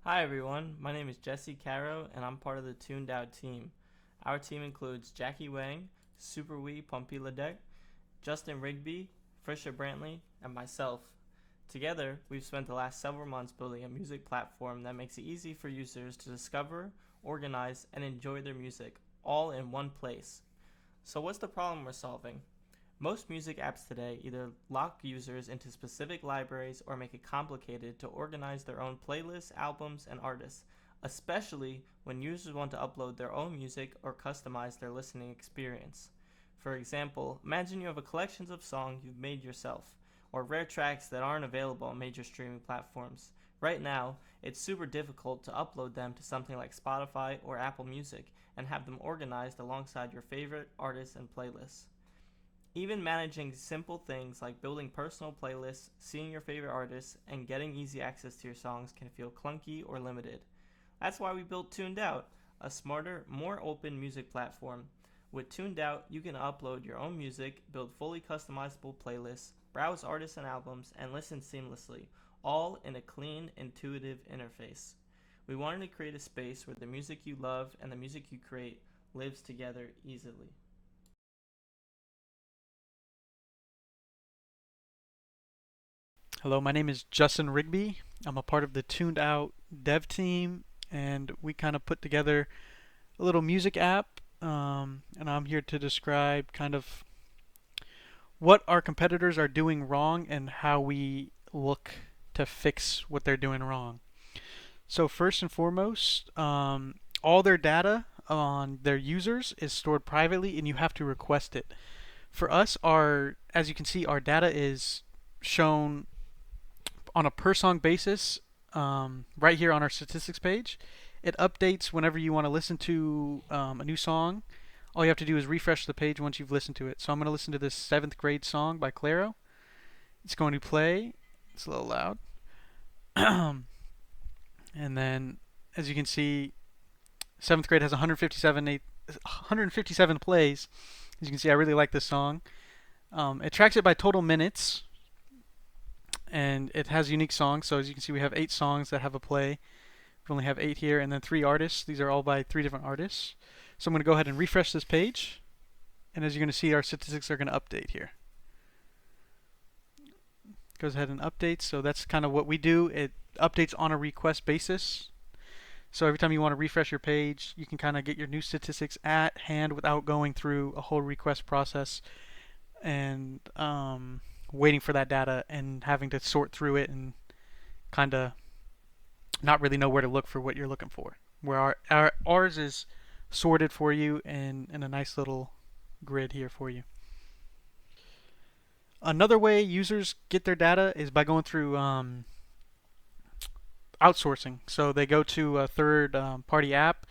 Hi everyone, my name is Jesse Caro and I'm part of the TunedOut team. Our team includes Jackie Wang, Super Wee Pompiladek, Justin Rigby, Frisha Brantley, and myself. Together, we've spent the last several months building a music platform that makes it easy for users to discover, organize, and enjoy their music all in one place. So what's the problem we're solving? Most music apps today either lock users into specific libraries or make it complicated to organize their own playlists, albums, and artists, especially when users want to upload their own music or customize their listening experience. For example, imagine you have a collection of songs you've made yourself, or rare tracks that aren't available on major streaming platforms. Right now, it's super difficult to upload them to something like Spotify or Apple Music and have them organized alongside your favorite artists and playlists. Even managing simple things like building personal playlists, seeing your favorite artists, and getting easy access to your songs can feel clunky or limited. That's why we built TunedOut, a smarter, more open music platform. With TunedOut, you can upload your own music, build fully customizable playlists, browse artists and albums, and listen seamlessly, all in a clean, intuitive interface. We wanted to create a space where the music you love and the music you create lives together easily. Hello, my name is Justin Rigby. I'm a part of the Tuned Out dev team, and we kind of put together a little music app. And I'm here to describe kind of what our competitors are doing wrong and how we look to fix what they're doing wrong. So, first and foremost, all their data on their users is stored privately, and you have to request it. For us, as you can see, our data is shown on a per song basis right here on our statistics page. It updates whenever you want to listen to a new song. All you have to do is refresh the page once you've listened to it. So I'm going to listen to this 7th grade song by Claro. It's going to play. It's a little loud. And then, as you can see, 7th grade has 157 plays. As you can see, I really like this song. It tracks it by total minutes, and it has unique songs. So as you can see, we have 8 songs that have a play. We only have 8 here, and then 3 artists. These are all by 3 different artists. So I'm going to go ahead and refresh this page, and as you're going to see, our statistics are going to update here. Goes ahead and updates. So that's kind of what we do. It updates on a request basis. So every time you want to refresh your page, you can kind of get your new statistics at hand without going through a whole request process and waiting for that data and having to sort through it and kind of not really know where to look for what you're looking for. Where ours is sorted for you in a nice little grid here for you. Another way users get their data is by going through outsourcing. So they go to a third party app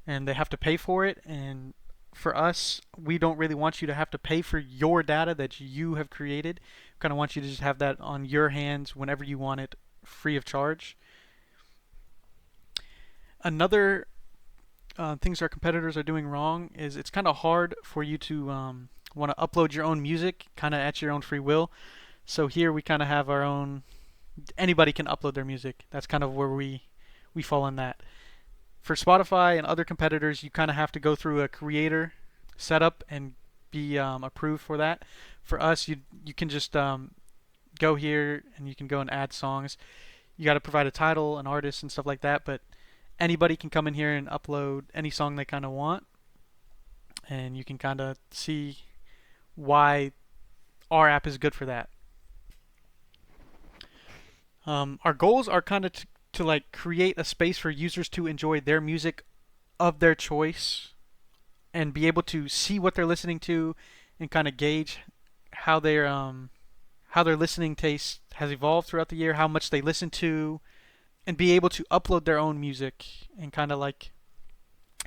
and they have to pay for it. And for us, we don't really want you to have to pay for your data that you have created. We kind of want you to just have that on your hands whenever you want it, free of charge. Another things our competitors are doing wrong is it's kind of hard for you to want to upload your own music kind of at your own free will. So here we kind of have our own. Anybody can upload their music. That's kind of where we fall in that. For Spotify and other competitors, you kind of have to go through a creator setup and be approved for that. For us, you can just go here and you can go and add songs. You got to provide a title, an artist, and stuff like that. But anybody can come in here and upload any song they kind of want, and you can kind of see why our app is good for that. Our goals are kind of to like create a space for users to enjoy their music of their choice and be able to see what they're listening to and kind of gauge how their listening taste has evolved throughout the year, how much they listen to, and be able to upload their own music and kind of like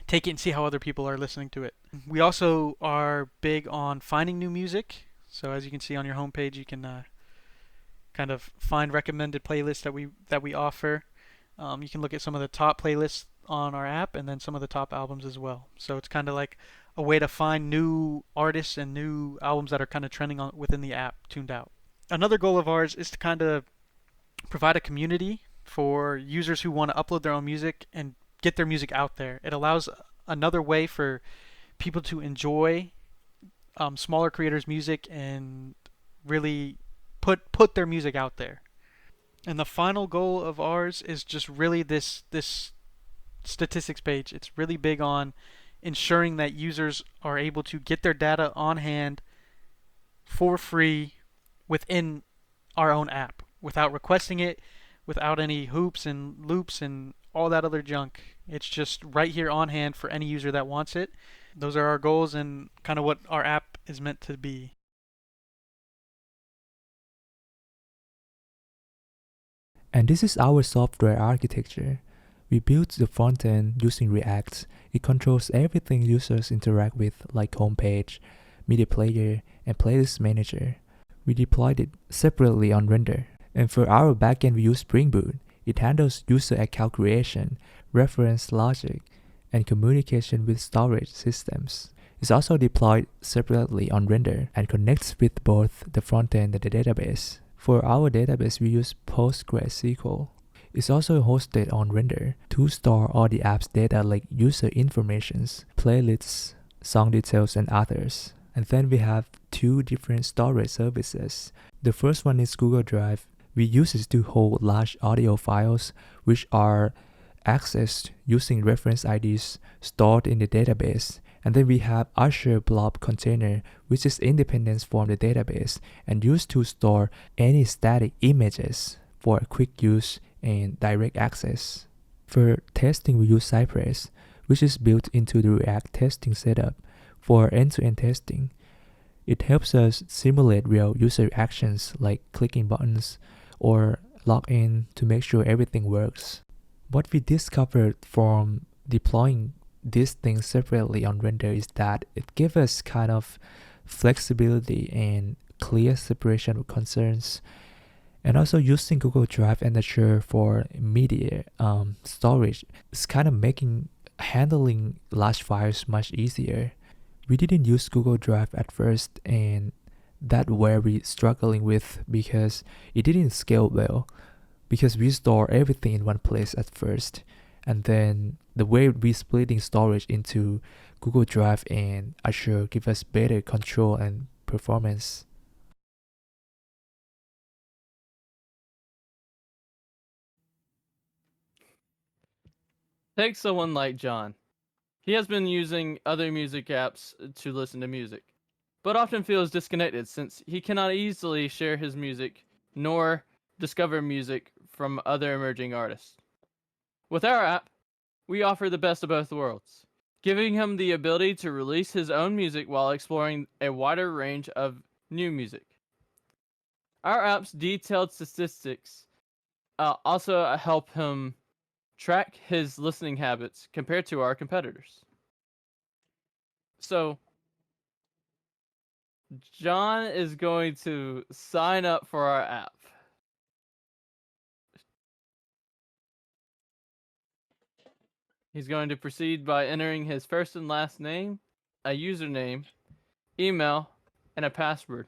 take it and see how other people are listening to it. We also are big on finding new music. So as you can see on your homepage, you can kind of find recommended playlists that we offer. You can look at some of the top playlists on our app and then some of the top albums as well. So it's kind of like a way to find new artists and new albums that are kind of trending within the app, Tuned Out. Another goal of ours is to kind of provide a community for users who want to upload their own music and get their music out there. It allows another way for people to enjoy smaller creators' music and really put their music out there. And the final goal of ours is just really this statistics page. It's really big on ensuring that users are able to get their data on hand for free within our own app without requesting it, without any hoops and loops and all that other junk. It's just right here on hand for any user that wants it. Those are our goals and kind of what our app is meant to be. And this is our software architecture. We built the front end using React. It controls everything users interact with, like homepage, media player, and playlist manager. We deployed it separately on render. And for our backend, we use Spring Boot. It handles user account creation, reference logic, and communication with storage systems. It's also deployed separately on render and connects with both the front end and the database. For our database, we use PostgreSQL. It's also hosted on render to store all the app's data like user informations, playlists, song details, and others. And then we have two different storage services. The first one is Google Drive. We use it to hold large audio files which are accessed using reference IDs stored in the database. And then we have Azure Blob Container, which is independent from the database and used to store any static images for quick use and direct access. For testing, we use Cypress, which is built into the React testing setup for end-to-end testing. It helps us simulate real user actions like clicking buttons or log in to make sure everything works. What we discovered from deploying these things separately on render is that it gives us kind of flexibility and clear separation of concerns. And also using Google Drive and Azure for media storage is kind of making handling large files much easier. We didn't use Google Drive at first, and that where we struggling with because it didn't scale well, because we store everything in one place at first, and then the way we splitting storage into Google Drive and Azure give us better control and performance. Take someone like John. He has been using other music apps to listen to music, but often feels disconnected since he cannot easily share his music nor discover music from other emerging artists. With our app, we offer the best of both worlds, giving him the ability to release his own music while exploring a wider range of new music. Our app's detailed statistics also help him track his listening habits compared to our competitors. So, John is going to sign up for our app. He's going to proceed by entering his first and last name, a username, email, and a password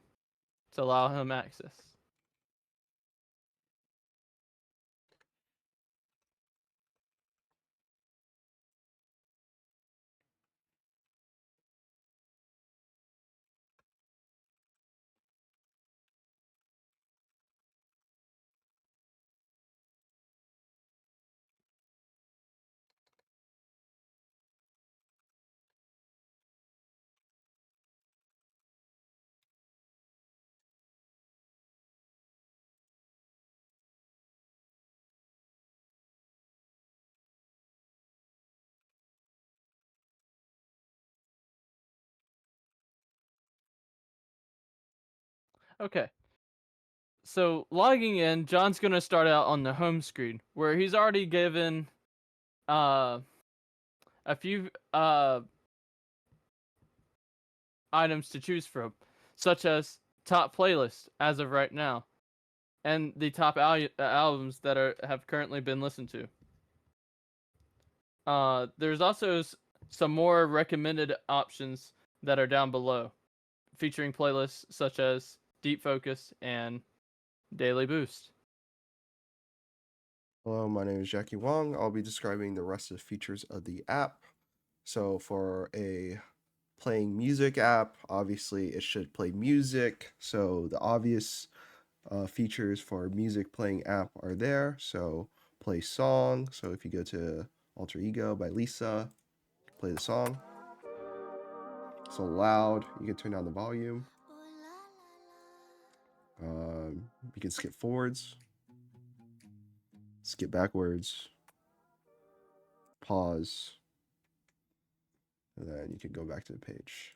to allow him access. Okay. So logging in, John's gonna start out on the home screen where he's already given uh a few items to choose from, such as top playlist as of right now, and the top albums that have currently been listened to. There's also some more recommended options that are down below, featuring playlists such as Deep Focus and Daily Boost. Hello, my name is Jackie Wong. I'll be describing the rest of the features of the app. So for a playing music app, obviously it should play music. So the obvious features for music playing app are there. So play song. So if you go to Alter Ego by Lisa, play the song. So loud, you can turn down the volume. You can skip forwards, skip backwards, pause, and then you can go back to the page.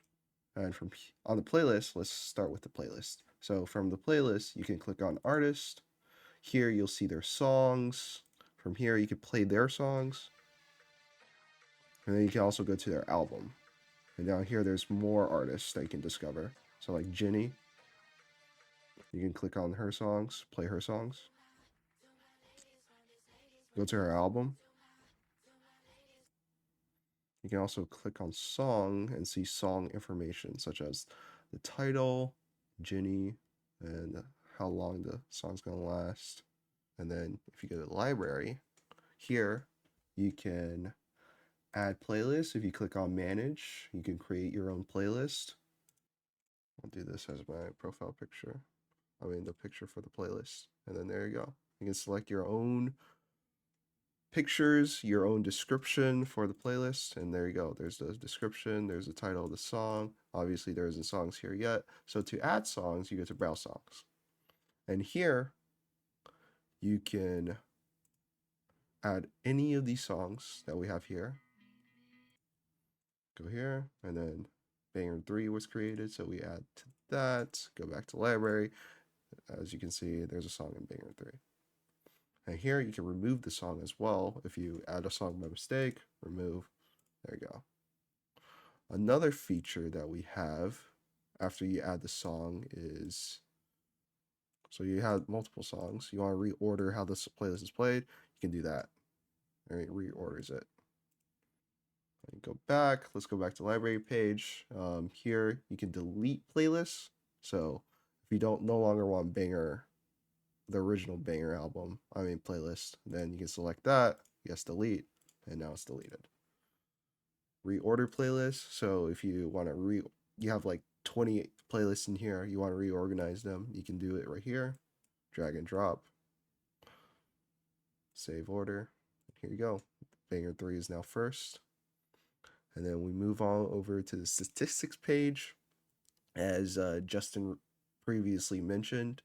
And from on the playlist, let's start with the playlist. So from the playlist, you can click on artist. Here you'll see their songs. From here, you can play their songs. And then you can also go to their album. And down here, there's more artists that you can discover. So like Jenny, you can click on her songs, play her songs. Go to her album. You can also click on song and see song information, such as the title, Jenny, and how long the song's gonna last. And then if you go to the library, here you can add playlists. If you click on manage, you can create your own playlist. I'll do this as my profile picture. I mean the picture for the playlist. And then there you go. You can select your own pictures, your own description for the playlist, and there you go. There's the description, there's the title of the song. Obviously there isn't songs here yet. So to add songs, you go to browse songs. And here you can add any of these songs that we have here. Go here, and then Banger 3 was created, so we add to that. Go back to library. As you can see, there's a song in Banger 3. And here you can remove the song as well. If you add a song by mistake, remove. There you go. Another feature that we have after you add the song is, so you have multiple songs. You want to reorder how this playlist is played, you can do that. And it reorders it. And go back. Let's go back to library page. Here you can delete playlists. So if you don't no longer want Banger, the original Banger album, playlist, then you can select that. Yes, delete, and now it's deleted. Reorder playlist. So if you want to you have like 20 playlists in here, you want to reorganize them, you can do it right here. Drag and drop. Save order. Here you go. Banger 3 is now first. And then we move on over to the statistics page. As Justin previously mentioned,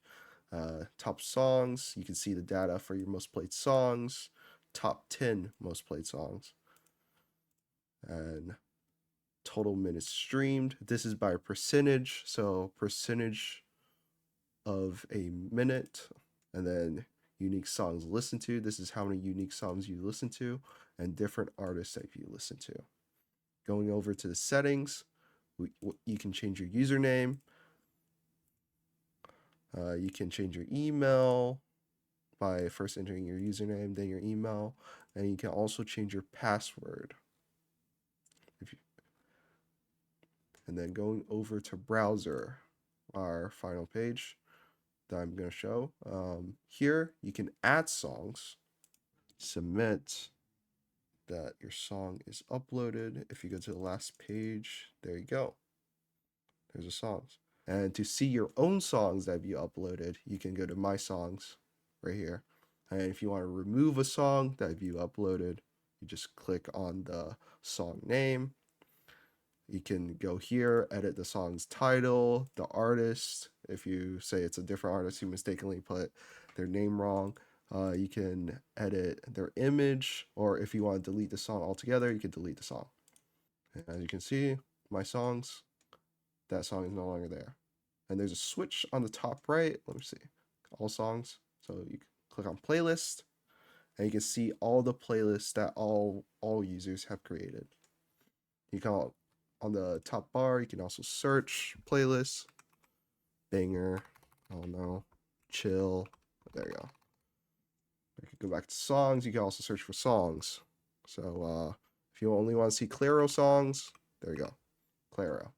top songs, you can see the data for your most played songs, top 10 most played songs, and total minutes streamed. This is by percentage, so percentage of a minute, and then unique songs listened to. This is how many unique songs you listen to, and different artists that you listen to. Going over to the settings, you can change your username. You can change your email by first entering your username, then your email, and you can also change your password. And then going over to browser, our final page that I'm going to show. Here you can add songs, submit that your song is uploaded. If you go to the last page, there you go. There's the songs. And to see your own songs that you uploaded, you can go to My Songs right here. And if you want to remove a song that you uploaded, you just click on the song name. You can go here, edit the song's title, the artist. If you say it's a different artist, you mistakenly put their name wrong. You can edit their image, or if you want to delete the song altogether, you can delete the song. And as you can see, My Songs, that song is no longer there. And there's a switch on the top right. Let me see. All songs. So you can click on playlist, and you can see all the playlists that all users have created. You can, on the top bar, you can also search playlists. Banger. Oh no. Chill. There you go. You can go back to songs. You can also search for songs. So if you only want to see Claro songs, there you go. Claro.